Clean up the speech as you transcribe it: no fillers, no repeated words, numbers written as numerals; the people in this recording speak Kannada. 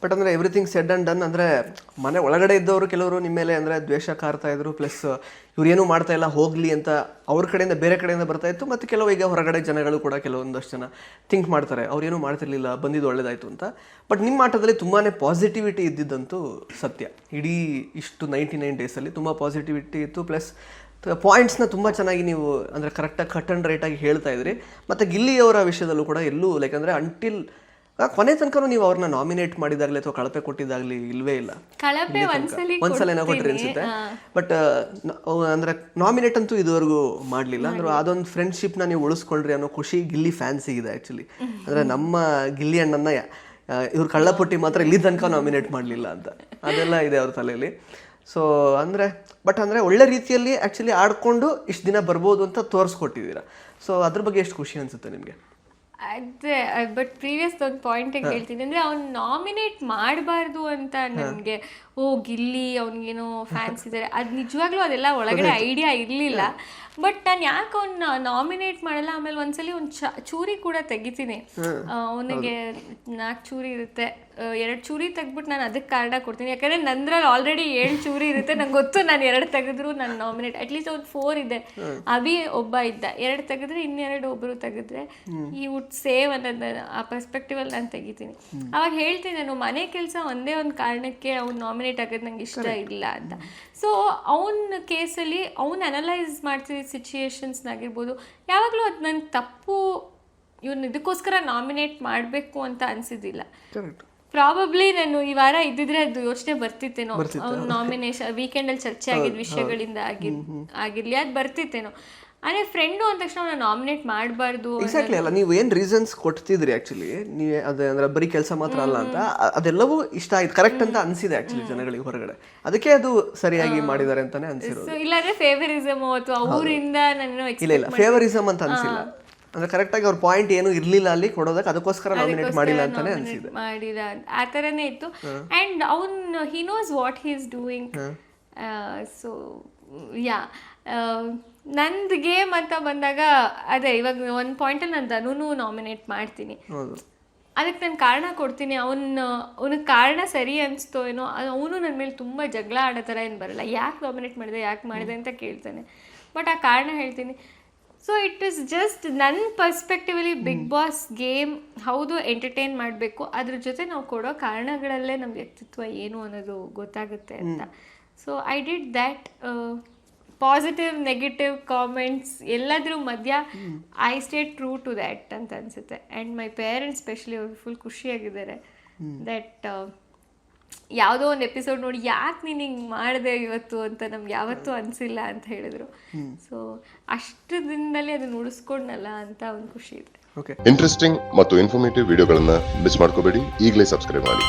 ಬಟ್ ಅಂದರೆ ಎವ್ರಿಥಿಂಗ್ ಸೆಡ್ ಆ್ಯಂಡ್ ಡನ್ ಅಂದರೆ ಮನೆ ಒಳಗಡೆ ಇದ್ದವರು ಕೆಲವರು ನಿಮ್ಮ ಮೇಲೆ ಅಂದರೆ ದ್ವೇಷ ಕಾರ್ತಾ ಇದ್ರು, ಪ್ಲಸ್ ಇವ್ರೇನು ಮಾಡ್ತಾ ಇಲ್ಲ ಹೋಗಲಿ ಅಂತ ಅವ್ರ ಕಡೆಯಿಂದ ಬೇರೆ ಕಡೆಯಿಂದ ಬರ್ತಾ ಇತ್ತು. ಮತ್ತು ಕೆಲವು ಈಗ ಹೊರಗಡೆ ಜನಗಳು ಕೂಡ ಕೆಲವೊಂದಷ್ಟು ಜನ ಥಿಂಕ್ ಮಾಡ್ತಾರೆ ಅವ್ರೇನು ಮಾಡ್ತಿರ್ಲಿಲ್ಲ, ಬಂದಿದ್ದು ಒಳ್ಳೇದಾಯಿತು ಅಂತ. ಬಟ್ ನಿಮ್ಮ ಆಟದಲ್ಲಿ ತುಂಬಾ ಪಾಸಿಟಿವಿಟಿ ಇದ್ದಿದ್ದಂತೂ ಸತ್ಯ. ಇಡೀ ಇಷ್ಟು 99 ಡೇಸಲ್ಲಿ ತುಂಬ ಪಾಸಿಟಿವಿಟಿ ಇತ್ತು. ಪ್ಲಸ್ ಪಾಯಿಂಟ್ಸ್ನ ತುಂಬ ಚೆನ್ನಾಗಿ ನೀವು ಅಂದರೆ ಕರೆಕ್ಟಾಗಿ ಕಟ್ ಆ್ಯಂಡ್ ರೈಟಾಗಿ ಹೇಳ್ತಾ ಇದ್ರಿ. ಮತ್ತು ಗಿಲ್ಲಿಯವರ ವಿಷಯದಲ್ಲೂ ಕೂಡ ಎಲ್ಲೂ ಲೈಕ್ ಅಂದರೆ ಅಂಟಿಲ್ ಕೊನೆ ತನಕ ನೀವು ಅವ್ರನ್ನ ನಾಮಿನೇಟ್ ಮಾಡಿದಾಗಲಿ ಅಥವಾ ಕಳಪೆ ಕೊಟ್ಟಿದ್ದಾಗಲಿ ಇಲ್ವೇ ಇಲ್ಲ. ಒಂದ್ಸಲ ಏನೋ ಕೊಟ್ಟರೆ ಅನ್ಸುತ್ತೆ. ಬಟ್ ಅಂದರೆ ನಾಮಿನೇಟ್ ಅಂತೂ ಇದುವರೆಗೂ ಮಾಡಲಿಲ್ಲ. ಅಂದ್ರೆ ಅದೊಂದು ಫ್ರೆಂಡ್ಶಿಪ್ನ ನೀವು ಉಳಿಸ್ಕೊಂಡ್ರಿ ಅನ್ನೋ ಖುಷಿ ಗಿಲ್ಲಿ ಫ್ಯಾನ್ಸಿಗಿದೆ ಆ್ಯಕ್ಚುಲಿ. ಅಂದರೆ ನಮ್ಮ ಗಿಲ್ಲಿ ಅಣ್ಣನ ಇವ್ರು ಕಳ್ಳಪಟ್ಟಿ ಮಾತ್ರ ಇಲ್ಲಿ ತನಕ ನಾಮಿನೇಟ್ ಮಾಡಲಿಲ್ಲ ಅಂತ ಅದೆಲ್ಲ ಇದೆ ಅವ್ರ ತಲೆಯಲ್ಲಿ. ಸೊ ಅಂದರೆ ಬಟ್ ಅಂದರೆ ಒಳ್ಳೆ ರೀತಿಯಲ್ಲಿ ಆ್ಯಕ್ಚುಲಿ ಆಡ್ಕೊಂಡು ಇಷ್ಟು ದಿನ ಬರ್ಬೋದು ಅಂತ ತೋರಿಸ್ಕೊಟ್ಟಿದ್ದೀರಾ. ಸೊ ಅದ್ರ ಬಗ್ಗೆ ಎಷ್ಟು ಖುಷಿ ಅನಿಸುತ್ತೆ ನಿಮಗೆ? ಅದೇ ಬಟ್ ಪ್ರೀವಿಯಸ್ ಒಂದು ಪಾಯಿಂಟಿಗೆ ಹೇಳ್ತೀನಿ ಅಂದರೆ ಅವ್ನು ನಾಮಿನೇಟ್ ಮಾಡಬಾರ್ದು ಅಂತ ನನಗೆ ಗಿಲ್ಲಿ ಅವ್ನಿಗೇನೋ ಫ್ಯಾನ್ಸ್ ಇದ್ದಾರೆ ಅದು ನಿಜವಾಗ್ಲೂ ಅದೆಲ್ಲ ಒಳಗಡೆ ಐಡಿಯಾ ಇರಲಿಲ್ಲ. ಬಟ್ ನಾನು ಯಾಕೆ ಅವ್ನ ನಾಮಿನೇಟ್ ಮಾಡಲ್ಲ. ಆಮೇಲೆ ಒಂದ್ಸಲಿ ಒಂದು ಚೂರಿ ಕೂಡ ತೆಗಿತೀನಿ. ಅವನಿಗೆ 4 ಚೂರಿ ಇರುತ್ತೆ, 2 ಚೂರಿ ತೆಗ್ಬಿಟ್ಟು ನಾನು ಅದಕ್ಕೆ ಕಾರಣ ಕೊಡ್ತೀನಿ. ಯಾಕಂದರೆ ನಂದ್ರಲ್ಲಿ ಆಲ್ರೆಡಿ 7 ಚೂರಿ ಇರುತ್ತೆ. ನಂಗೆ ಗೊತ್ತು ನಾನು 2 ತೆಗೆದ್ರು ನಾನು ನಾಮಿನೇಟ್ ಅಟ್ಲೀಸ್ಟ್ ಒಂದು 4 ಇದೆ. ಅಭಿ ಒಬ್ಬ ಇದ್ದ, 2 ತೆಗೆದ್ರೆ ಇನ್ನೆರಡು ಒಬ್ಬರು ತೆಗೆದ್ರೆ ಈ ವುಡ್ ಸೇವ್ ಅನ್ನೋದು ಆ ಪರ್ಸ್ಪೆಕ್ಟಿವಲ್ಲಿ ನಾನು ತೆಗಿತೀನಿ. ಅವಾಗ ಹೇಳ್ತೀನಿ ನಾನು ಮನೆ ಕೆಲಸ ಒಂದೇ ಒಂದು ಕಾರಣಕ್ಕೆ ಅವ್ನು ನಾಮಿನೇಟ್ ಆಗೋದು ನಂಗೆ ಇಷ್ಟ ಇಲ್ಲ ಅಂತ. ಸೊ ಅವನ ಕೇಸಲ್ಲಿ ಅವ್ನು ಅನಲೈಸ್ ಮಾಡ್ತಿದ್ದ ಸಿಚುಯೇಷನ್ಸ್ನಾಗಿರ್ಬೋದು ಯಾವಾಗಲೂ ಅದು ನನ್ನ ತಪ್ಪು, ಇವನು ಇದಕ್ಕೋಸ್ಕರ ನಾಮಿನೇಟ್ ಮಾಡಬೇಕು ಅಂತ ಅನಿಸಿದ್ದಿಲ್ಲ. ಪ್ರಾಬಬ್ಲಿ ನಾನು ಈ ವಾರ ಇದ್ದಿದ್ರೆ ಅದು ಯೋಚನೆ ಬರ್ತಿತ್ತೇನೋ, ಅವ್ನು ನಾಮಿನೇಷನ್ ವೀಕೆಂಡಲ್ಲಿ ಚರ್ಚೆ ಆಗಿದ್ದ ವಿಷಯಗಳಿಂದ ಆಗಿರಲಿ ಅದು ಬರ್ತಿತ್ತೇನೋ. ಅದೇ ಫ್ರೆಂಡು ಅಂದ ತಕ್ಷಣ ನಾನು ನಾಮಿನೇಟ್ ಮಾಡಬಾರ್ದು. ಎಕ್ಸಾಕ್ಟ್ಲಿ ಅಲ್ಲ, ನೀವು ಏನು ರೀಸನ್ಸ್ ಕೊಡ್ತಿದ್ರಿ ಆ್ಯಕ್ಚುಲಿ, ನೀವು ಅದೇ ಅಂದರೆ ಬರೀ ಕೆಲಸ ಮಾತ್ರ ಅಲ್ಲ ಅಂತ ಅದೆಲ್ಲವೂ ಇಷ್ಟ ಆಯ್ತು, ಕರೆಕ್ಟ್ ಅಂತ ಅನಿಸಿದೆ ಆ್ಯಕ್ಚುಲಿ ಜನಗಳಿಗೆ ಹೊರಗಡೆ. ಅದಕ್ಕೆ ಅದು ಸರಿಯಾಗಿ ಮಾಡಿದ್ದಾರೆ ಅಂತಾನೆ ಅನಿಸಿರೋದು. ಇಲ್ಲಾಂದ್ರೆ ಫೇವರಿಸಮ್ ಅಥವಾ ಅವರಿಂದ ನಾನು ಇಲ್ಲ ಫೇವರಿಸಮ್ ಅಂತ ಅನಿಸಿಲ್ಲ. ಅಂದ್ರೆ ಕರೆಕ್ಟಾಗಿ ಅವ್ರ ಪಾಯಿಂಟ್ ಏನು ಇರಲಿಲ್ಲ ಅಲ್ಲಿ ಕೊಡೋದಕ್ಕೆ, ಅದಕ್ಕೋಸ್ಕರ ನಾಮಿನೇಟ್ ಮಾಡಿಲ್ಲ ಅಂತಾನೆ ಅನಿಸಿದೆ. ಮಾಡಿಲ್ಲ ಆ ಥರನೇ ಇತ್ತು. ಆ್ಯಂಡ್ ಅವ್ನು he knows what he is doing. So yeah ನಂದು ಗೇಮ್ ಅಂತ ಬಂದಾಗ ಅದೇ ಇವಾಗ ಒಂದು ಪಾಯಿಂಟಲ್ಲಿ ನಾನು ಧನುನು ನಾಮಿನೇಟ್ ಮಾಡ್ತೀನಿ. ಅದಕ್ಕೆ ನಾನು ಕಾರಣ ಕೊಡ್ತೀನಿ. ಅವನಿಗೆ ಕಾರಣ ಸರಿ ಅನಿಸ್ತೋ ಏನೋ, ಅವನು ನನ್ನ ಮೇಲೆ ತುಂಬ ಜಗಳ ಆಡೋ ಥರ ಏನು ಬರಲ್ಲ. ಯಾಕೆ ನಾಮಿನೇಟ್ ಮಾಡಿದೆ ಅಂತ ಕೇಳ್ತಾನೆ. ಬಟ್ ಆ ಕಾರಣ ಹೇಳ್ತೀನಿ. ಸೊ ಇಟ್ ಈಸ್ ಜಸ್ಟ್ ನನ್ನ ಪರ್ಸ್ಪೆಕ್ಟಿವಲ್ಲಿ ಬಿಗ್ ಬಾಸ್ ಗೇಮ್ ಹೌದು ಎಂಟರ್ಟೈನ್ ಮಾಡಬೇಕು, ಅದ್ರ ಜೊತೆ ನಾವು ಕೊಡೋ ಕಾರಣಗಳಲ್ಲೇ ನಮ್ಮ ವ್ಯಕ್ತಿತ್ವ ಏನು ಅನ್ನೋದು ಗೊತ್ತಾಗುತ್ತೆ ಅಂತ. So I did that. Positive negative comments ಎಲ್ಲದ್ರ ಮಧ್ಯ I stayed true to that ಅಂತ ಅನಿಸುತ್ತೆ. ಆ್ಯಂಡ್ ಮೈ ಪೇರೆಂಟ್ಸ್ ಸ್ಪೆಷಲಿ ಅವರು ಫುಲ್ ಖುಷಿಯಾಗಿದ್ದಾರೆ ದ್ಯಾಟ್ ಯಾವುದೋ ಒಂದು ಎಪಿಸೋಡ್ ನೋಡಿ ಯಾಕೆ ನೀನು ಹಿಂಗೆ ಮಾಡಿದೆ ಇವತ್ತು ಅಂತ ನಮ್ಗೆ ಯಾವತ್ತೂ ಅನಿಸಿಲ್ಲ ಅಂತ ಹೇಳಿದ್ರು. ಸೊ ಅಷ್ಟು ದಿನದಲ್ಲಿ ಅದನ್ನು ಉಳಿಸ್ಕೊಂಡಲ್ಲ ಅಂತ ಒಂದು ಖುಷಿ ಇದೆ. ಇಂಟ್ರೆಸ್ಟಿಂಗ್ ಮತ್ತು ಇನ್ಫಾರ್ಮೇಟಿವ್ ವಿಡಿಯೋಗಳನ್ನ ಮಿಸ್ ಮಾಡ್ಕೋಬೇಡಿ, ಈಗಲೇ ಸಬ್ಸ್ಕ್ರೈಬ್ ಮಾಡಿ.